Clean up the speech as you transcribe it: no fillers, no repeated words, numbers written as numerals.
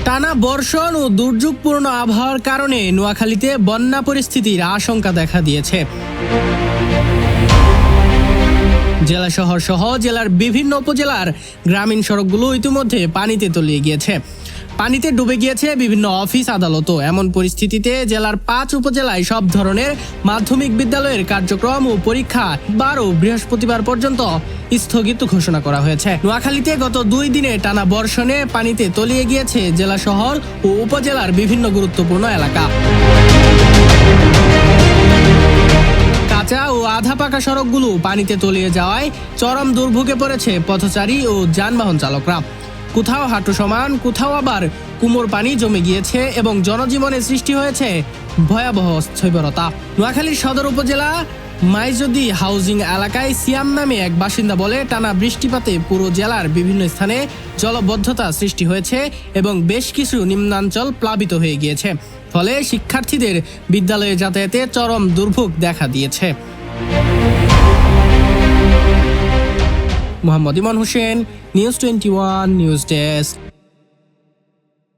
টানা বর্ষণ ও দুর্যোগপূর্ণ আবহাওয়ার কারণে নোয়াখালীতে বন্যা পরিস্থিতির আশঙ্কা দেখা দিয়েছে। জেলা শহর সহ জেলার বিভিন্ন উপজেলার গ্রামীণ সড়কগুলো ইতিমধ্যে পানিতে তলিয়ে গিয়েছে। পানিতে ডুবে গিয়েছে বিভিন্ন অফিস আদালতও। এমন পরিস্থিতিতে জেলার 5 উপজেলায় সব ধরনের মাধ্যমিক বিদ্যালয়ের কার্যক্রম ও পরীক্ষা 12 বৃহস্পতিবার পর্যন্ত স্থগিত ঘোষণা করা হয়েছে। নোয়াখালীতে গত 2 দিনে টানা বর্ষণে পানিতে তলিয়ে গিয়েছে জেলা শহর ও উপজেলার বিভিন্ন গুরুত্বপূর্ণ এলাকা। কাঁচা ও আধা পাকা সড়কগুলো পানিতে তলিয়ে যাওয়ায় চরম দুর্ভোগে পড়েছে পথচারী ও যানবাহন চালকরা। কোথাও হাঁটু সমান, কোথাও আবার কোমর পানি জমে গিয়েছে এবং জনজীবনে সৃষ্টি হয়েছে ভয়াবহ স্থৈবরতা। নোয়াখালীর সদর উপজেলা মাইজদি হাউজিং এলাকায় সিয়াম নামে এক বাসিন্দা বলে, টানা বৃষ্টিপাতে পুরো জেলার বিভিন্ন স্থানে জলবদ্ধতা সৃষ্টি হয়েছে এবং বেশ কিছু নিম্নাঞ্চল প্লাবিত হয়ে গিয়েছে। ফলে শিক্ষার্থীদের বিদ্যালয়ে যাতায়াতে চরম দুর্ভোগ দেখা দিয়েছে। মোহাম্মদ ইমন হোসেন, নিউজ 21 নিউজ ডেস্ক।